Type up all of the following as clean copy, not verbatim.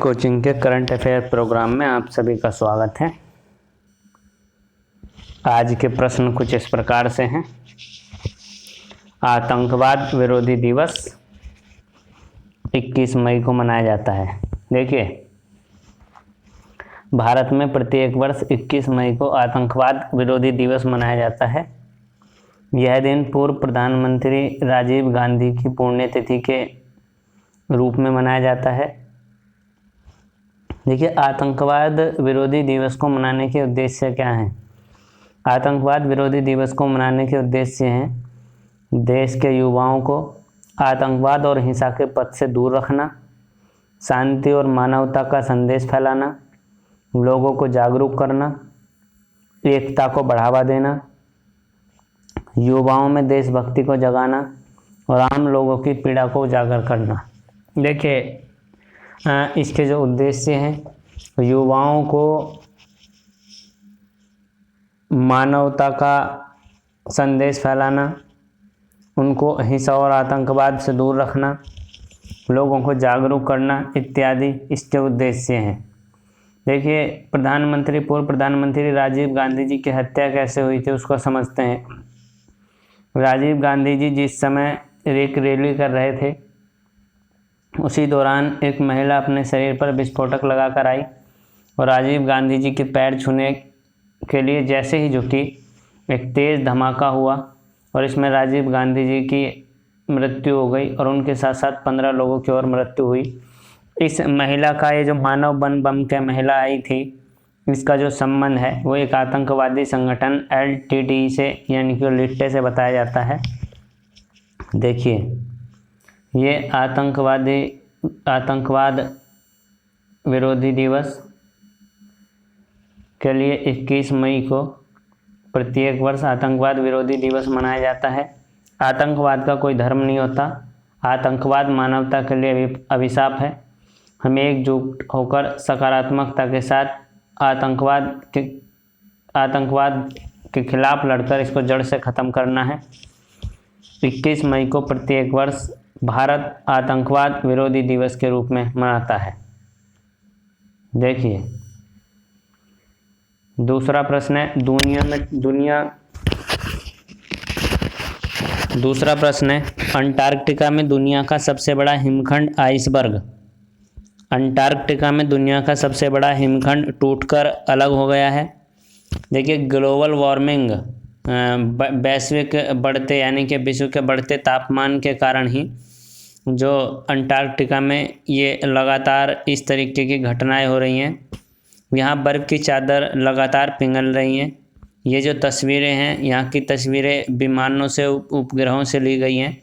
Coaching के current affair programme में आप सभी का स्वागत है। आज के प्रश्न कुछ इस प्रकार से हैं। आतंकवाद विरोधी दिवस 21 मई को मनाया जाता है। देखिए, भारत में प्रत्येक वर्ष 21 मई को आतंकवाद विरोधी दिवस मनाया जाता है। यह दिन पूर्व प्रधानमंत्री राजीव गांधी की पुण्यतिथि के रूप में मनाया जाता है। देखिए, आतंकवाद विरोधी दिवस को मनाने के उद्देश्य क्या हैं? आतंकवाद विरोधी दिवस को मनाने के उद्देश्य हैं देश के युवाओं को आतंकवाद और हिंसा के पथ से दूर रखना, शांति और मानवता का संदेश फैलाना, लोगों को जागरूक करना, एकता को बढ़ावा देना, युवाओं में देशभक्ति को जगाना और आम लोगों की पीड़ा को उजागर करना। देखिए, इसके जो उद्देश्य हैं, युवाओं को मानवता का संदेश फैलाना, उनको हिंसा और आतंकवाद से दूर रखना, लोगों को जागरूक करना इत्यादि इसके उद्देश्य हैं। देखिए, पूर्व प्रधानमंत्री राजीव गांधी जी की हत्या कैसे हुई थी उसको समझते हैं। राजीव गांधी जी जिस समय एक रैली कर रहे थे, उसी दौरान एक महिला अपने शरीर पर विस्फोटक लगाकर आई और राजीव गांधी जी के पैर छूने के लिए जैसे ही झुकी, एक तेज़ धमाका हुआ और इसमें राजीव गांधी जी की मृत्यु हो गई और उनके साथ साथ 15 लोगों की और मृत्यु हुई। इस महिला का ये जो मानव बम के महिला आई थी, इसका जो संबंध है वो एक आतंकवादी संगठन LTTE से यानी कि लिट्टे से बताया जाता है। देखिए, ये आतंकवाद विरोधी दिवस के लिए 21 मई को प्रत्येक वर्ष आतंकवाद विरोधी दिवस मनाया जाता है। आतंकवाद का कोई धर्म नहीं होता। आतंकवाद मानवता के लिए अभिशाप है। हमें एकजुट होकर सकारात्मकता के साथ आतंकवाद के खिलाफ लड़कर इसको जड़ से ख़त्म करना है। 21 मई को प्रत्येक वर्ष भारत आतंकवाद विरोधी दिवस के रूप में मनाता है। देखिए, दूसरा प्रश्न है दूसरा प्रश्न है अंटार्कटिका में दुनिया का सबसे बड़ा हिमखंड आइसबर्ग। अंटार्कटिका में दुनिया का सबसे बड़ा हिमखंड टूटकर अलग हो गया है। देखिए, ग्लोबल वार्मिंग वैश्विक बढ़ते यानी कि विश्व के बढ़ते तापमान के कारण ही जो अंटार्कटिका में ये लगातार इस तरीके की घटनाएं हो रही हैं। यहाँ बर्फ़ की चादर लगातार पिघल रही हैं। ये जो तस्वीरें हैं, यहाँ की तस्वीरें विमानों से उपग्रहों से ली गई हैं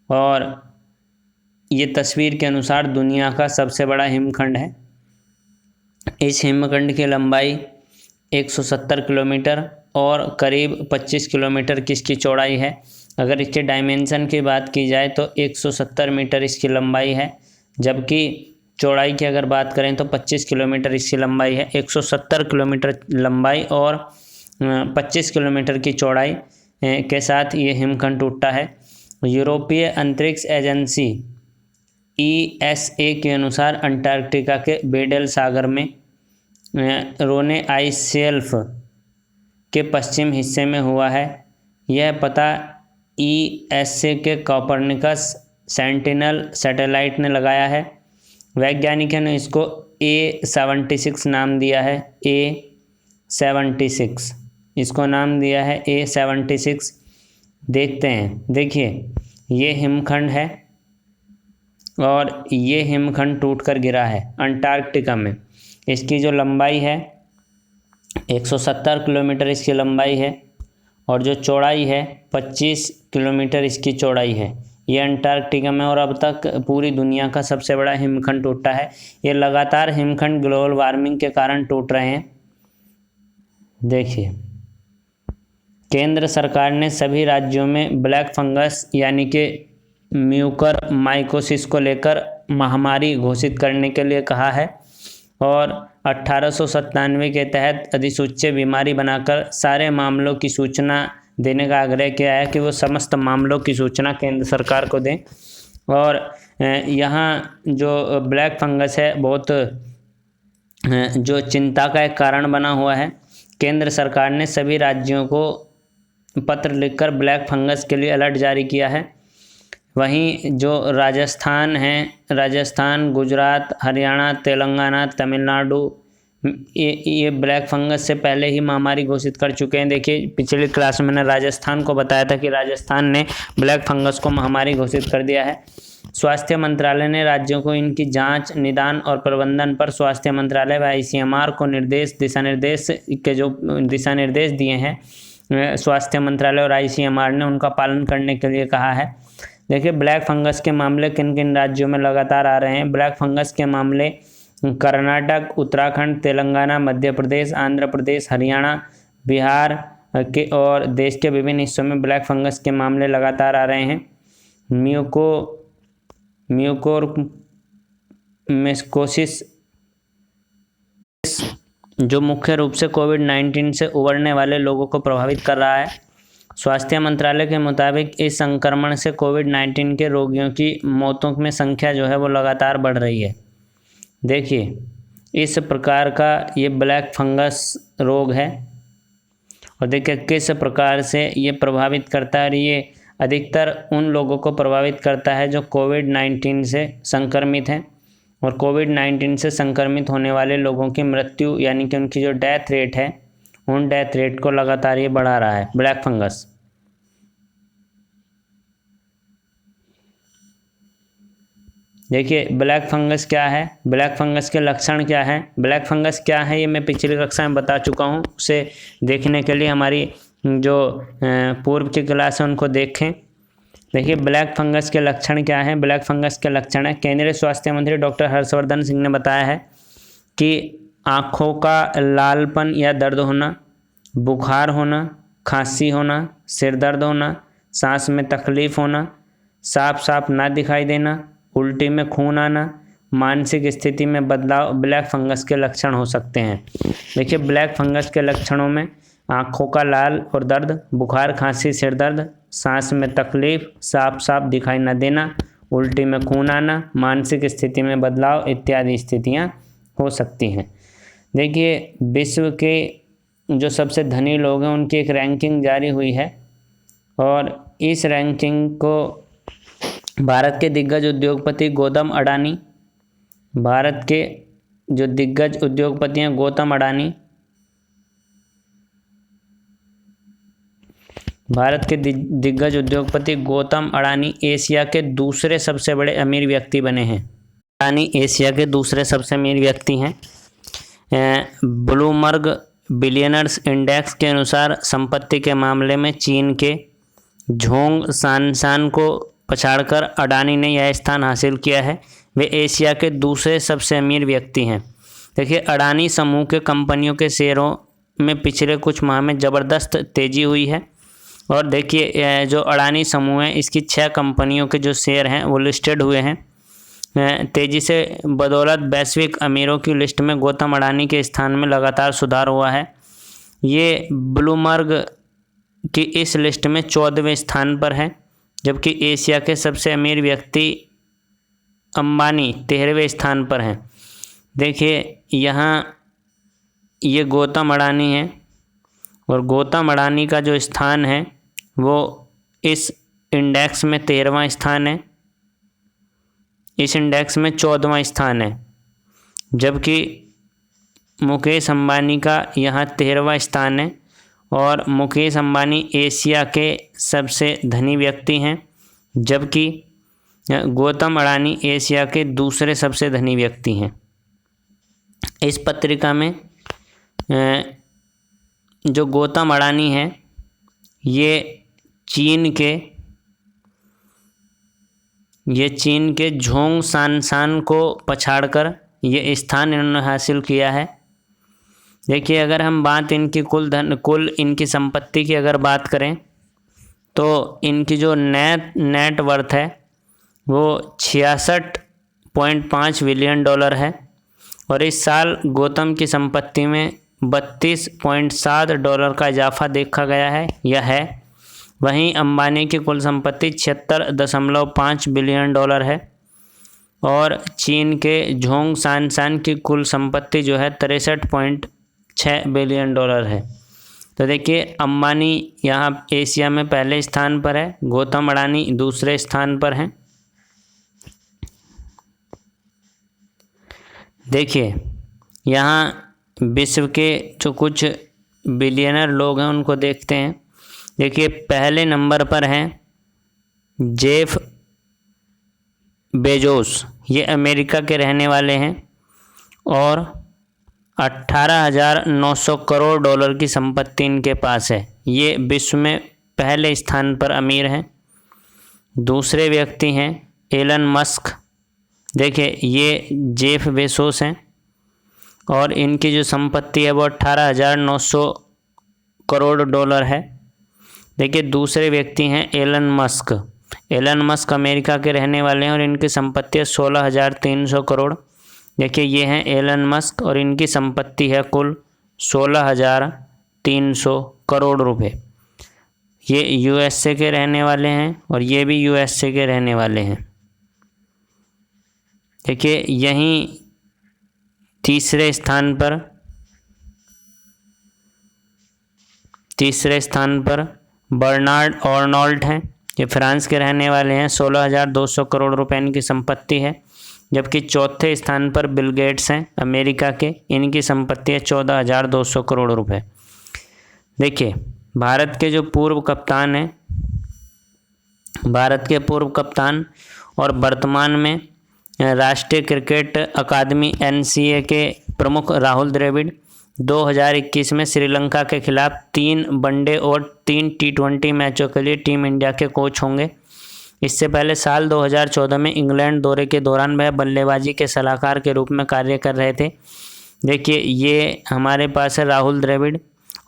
और ये तस्वीर के अनुसार दुनिया का सबसे बड़ा हिमखंड है। इस हिमखंड की लंबाई 170 किलोमीटर और करीब 25 किलोमीटर की इसकी चौड़ाई है। अगर इसके डायमेंशन की बात की जाए तो 170 मीटर इसकी लंबाई है, जबकि चौड़ाई की अगर बात करें तो 25 किलोमीटर इसकी लंबाई है। 170 किलोमीटर लंबाई और 25 किलोमीटर की चौड़ाई के साथ ये हिमखंड टूटता है। यूरोपीय अंतरिक्ष एजेंसी ESA के अनुसार अंटार्कटिका के बेडल सागर में रोने आइस शेल्फ के पश्चिम हिस्से में हुआ है। यह पता ESA के कोपरनिकस सेंटिनल सैटेलाइट ने लगाया है। वैज्ञानिकों ने इसको A76 नाम दिया है। A76 इसको नाम दिया है A76। देखते हैं। देखिए, ये हिमखंड है और ये हिमखंड टूटकर गिरा है अंटार्कटिका में। इसकी जो लंबाई है 170 किलोमीटर इसकी लंबाई है और जो चौड़ाई है 25 किलोमीटर इसकी चौड़ाई है। ये अंटार्कटिका में और अब तक पूरी दुनिया का सबसे बड़ा हिमखंड टूटा है। ये लगातार हिमखंड ग्लोबल वार्मिंग के कारण टूट रहे हैं। देखिए, केंद्र सरकार ने सभी राज्यों में ब्लैक फंगस यानी कि म्यूकर माइकोसिस को लेकर महामारी घोषित करने के लिए कहा है और 1897 के तहत अधिसूच्य बीमारी बनाकर सारे मामलों की सूचना देने का आग्रह किया है कि वो समस्त मामलों की सूचना केंद्र सरकार को दें। और यहाँ जो ब्लैक फंगस है बहुत जो चिंता का एक कारण बना हुआ है। केंद्र सरकार ने सभी राज्यों को पत्र लिखकर ब्लैक फंगस के लिए अलर्ट जारी किया है। वहीं जो राजस्थान है, राजस्थान, गुजरात, हरियाणा, तेलंगाना, तमिलनाडु, ये ब्लैक फंगस से पहले ही महामारी घोषित कर चुके हैं। देखिए पिछली क्लास में मैंने राजस्थान को बताया था कि राजस्थान ने ब्लैक फंगस को महामारी घोषित कर दिया है। स्वास्थ्य मंत्रालय ने राज्यों को इनकी जांच, निदान और प्रबंधन पर स्वास्थ्य मंत्रालय व आईसीएमआर को दिशा निर्देश दिए हैं। स्वास्थ्य मंत्रालय और आईसीएमआर ने उनका पालन करने के लिए कहा है। देखिए ब्लैक फंगस के मामले किन किन राज्यों में लगातार आ रहे हैं। ब्लैक फंगस के मामले कर्नाटक, उत्तराखंड, तेलंगाना, मध्य प्रदेश, आंध्र प्रदेश, हरियाणा, बिहार के और देश के विभिन्न हिस्सों में ब्लैक फंगस के मामले लगातार आ रहे हैं। म्यूकोरमाइकोसिस जो मुख्य रूप से कोविड-19 से उबरने वाले लोगों को प्रभावित कर रहा है। स्वास्थ्य मंत्रालय के मुताबिक इस संक्रमण से कोविड-19 के रोगियों की मौतों में संख्या जो है वो लगातार बढ़ रही है। देखिए इस प्रकार का ये ब्लैक फंगस रोग है और देखिए किस प्रकार से ये प्रभावित करता है। ये अधिकतर उन लोगों को प्रभावित करता है जो कोविड-19 से संक्रमित हैं और कोविड-19 से संक्रमित होने वाले लोगों की मृत्यु यानी कि उनकी जो डेथ रेट है, उन डेथ रेट को लगातार ये बढ़ा रहा है ब्लैक फंगस। देखिए ब्लैक फंगस क्या है, ब्लैक फंगस के लक्षण क्या है, ब्लैक फंगस क्या है ये मैं पिछली कक्षा में बता चुका हूँ। उसे देखने के लिए हमारी जो पूर्व की क्लास है उनको देखें। देखिए ब्लैक फंगस के लक्षण क्या हैं। ब्लैक फंगस के लक्षण है, केंद्रीय स्वास्थ्य मंत्री डॉक्टर हर्षवर्धन सिंह ने बताया है कि आँखों का लालपन या दर्द होना, बुखार होना, खांसी होना, सिर दर्द होना, सांस में तकलीफ होना, साफ साफ ना दिखाई देना, उल्टी में खून आना, मानसिक स्थिति में बदलाव ब्लैक फंगस के लक्षण हो सकते हैं। देखिए ब्लैक फंगस के लक्षणों में आँखों का लाल और दर्द, बुखार, खांसी, सिर दर्द, सांस में तकलीफ, साफ साफ दिखाई न देना, उल्टी में खून आना, मानसिक स्थिति में बदलाव इत्यादि स्थितियाँ हो सकती हैं। देखिए विश्व के जो सबसे धनी लोग हैं उनकी एक रैंकिंग जारी हुई है और इस रैंकिंग को भारत के दिग्गज उद्योगपति गौतम अडानी, भारत के जो दिग्गज उद्योगपति हैं गौतम अडानी, भारत के दिग्गज उद्योगपति गौतम अडानी एशिया के दूसरे सबसे बड़े अमीर व्यक्ति बने हैं। अडानी एशिया के दूसरे सबसे अमीर व्यक्ति हैं। ब्लूमबर्ग बिलियनर्स इंडेक्स के अनुसार संपत्ति के मामले में चीन के झोंग सांसान को पछाड़कर अडानी ने यह स्थान हासिल किया है। वे एशिया के दूसरे सबसे अमीर व्यक्ति हैं। देखिए अडानी समूह के कंपनियों के शेयरों में पिछले कुछ माह में ज़बरदस्त तेज़ी हुई है और देखिए जो अडानी समूह है इसकी 6 कंपनियों के जो शेयर हैं वो लिस्टेड हुए हैं। तेज़ी से बदौलत वैश्विक अमीरों की लिस्ट में गौतम अडानी के स्थान में लगातार सुधार हुआ है। ये ब्लूमबर्ग की इस लिस्ट में 14वें स्थान पर है, जबकि एशिया के सबसे अमीर व्यक्ति अंबानी 13वें स्थान पर हैं। देखिए यहाँ ये गौतम अडानी है और गौतम अडानी का जो स्थान है वो इस इंडेक्स में 13वां स्थान है, इस इंडेक्स में 14वां स्थान है, जबकि मुकेश अंबानी का यहाँ 13वां स्थान है और मुकेश अंबानी एशिया के सबसे धनी व्यक्ति हैं, जबकि गौतम अडानी एशिया के दूसरे सबसे धनी व्यक्ति हैं। इस पत्रिका में जो गौतम अडानी है ये चीन के झोंग सांसान को पछाड़कर ये स्थान इन्होंने हासिल किया है। देखिए अगर हम बात इनकी कुल इनकी संपत्ति की अगर बात करें तो इनकी जो नेट वर्थ है वो 66.5 बिलियन डॉलर है और इस साल गौतम की संपत्ति में 32.7 डॉलर का इजाफा देखा गया है यह है। वहीं अंबानी की कुल संपत्ति 76.5 बिलियन डॉलर है और चीन के झोंग सांसान की कुल संपत्ति जो है 63.6 बिलियन डॉलर है। तो देखिए अंबानी यहाँ एशिया में पहले स्थान पर है, गौतम अडानी दूसरे स्थान पर हैं। देखिए यहाँ विश्व के जो कुछ बिलियनर लोग हैं उनको देखते हैं। देखिए पहले नंबर पर हैं जेफ बेजोस, ये अमेरिका के रहने वाले हैं और 18,900 करोड़ डॉलर की संपत्ति इनके पास है। ये विश्व में पहले स्थान पर अमीर हैं। दूसरे व्यक्ति हैं एलन मस्क। देखिए ये जेफ बेजोस हैं और इनकी जो संपत्ति है वो 18,900 करोड़ डॉलर है। देखिए दूसरे व्यक्ति हैं Elon Musk. Elon Musk America के रहने वाले हैं और इनकी संपत्ति है 16,300 करोड़। देखिए ये हैं एलन मस्क और इनकी संपत्ति है कुल 16,300 करोड़ रुपए। ये यूएसए के रहने वाले हैं और ये भी यूएसए के रहने वाले हैं। देखिए यहीं तीसरे स्थान पर बर्नार्ड आर्नोल्ट हैं। ये फ्रांस के रहने वाले हैं। 16,200 करोड़ रुपए इनकी संपत्ति है। जबकि चौथे स्थान पर बिल गेट्स हैं अमेरिका के, इनकी संपत्ति है 14,200 करोड़ रुपए। देखिए भारत के जो पूर्व कप्तान हैं, भारत के पूर्व कप्तान और वर्तमान में राष्ट्रीय क्रिकेट अकादमी NCA के प्रमुख राहुल द्रविड़ 2021 में श्रीलंका के खिलाफ 3 वनडे और 3 T20 मैचों के लिए टीम इंडिया के कोच होंगे। इससे पहले साल 2014 में इंग्लैंड दौरे के दौरान वह बल्लेबाजी के सलाहकार के रूप में कार्य कर रहे थे। देखिए ये हमारे पास है राहुल द्रविड़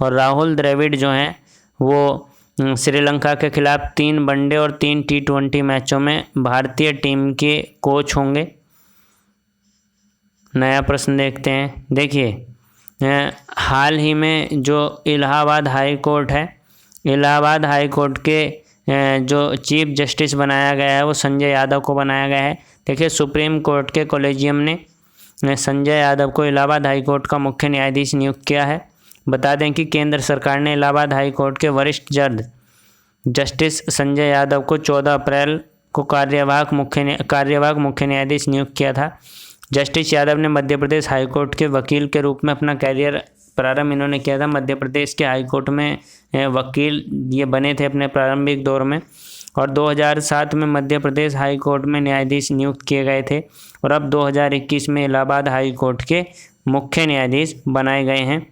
और राहुल द्रविड़ जो हैं वो श्रीलंका के खिलाफ 3 वनडे और 3 T20 मैचों में भारतीय टीम के कोच होंगे। नया प्रश्न देखते हैं। देखिए हाल ही में जो इलाहाबाद हाई कोर्ट है, इलाहाबाद हाई कोर्ट के जो चीफ जस्टिस बनाया गया है वो संजय यादव को बनाया गया है। देखिए सुप्रीम कोर्ट के कॉलेजियम ने संजय यादव को इलाहाबाद हाई कोर्ट का मुख्य न्यायाधीश नियुक्त किया है। बता दें कि केंद्र सरकार ने इलाहाबाद हाई कोर्ट के वरिष्ठ जज जस्टिस संजय यादव को 14 अप्रैल को कार्यवाहक मुख्य न्यायाधीश नियुक्त किया था। जस्टिस यादव ने मध्य प्रदेश हाई कोर्ट के वकील के रूप में अपना कैरियर प्रारंभ इन्होंने किया था। मध्य प्रदेश के हाई कोर्ट में वकील ये बने थे अपने प्रारंभिक दौर में और 2007 में मध्य प्रदेश हाई कोर्ट में न्यायाधीश नियुक्त किए गए थे और अब 2021 में इलाहाबाद हाई कोर्ट के मुख्य न्यायाधीश बनाए गए हैं।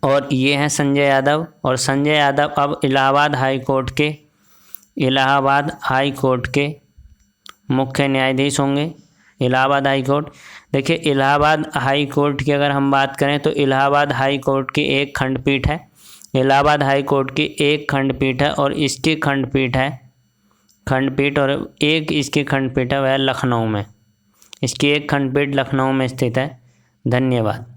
और ये हैं संजय यादव और संजय यादव अब इलाहाबाद हाई कोर्ट के मुख्य न्यायाधीश होंगे। इलाहाबाद हाई कोर्ट, देखिए इलाहाबाद हाई कोर्ट की अगर हम बात करें तो इलाहाबाद हाई कोर्ट की एक खंडपीठ है। इलाहाबाद हाई कोर्ट की एक खंडपीठ है और इसकी खंडपीठ और एक इसकी खंडपीठ है वह लखनऊ में। इसकी एक खंडपीठ लखनऊ में स्थित है। धन्यवाद।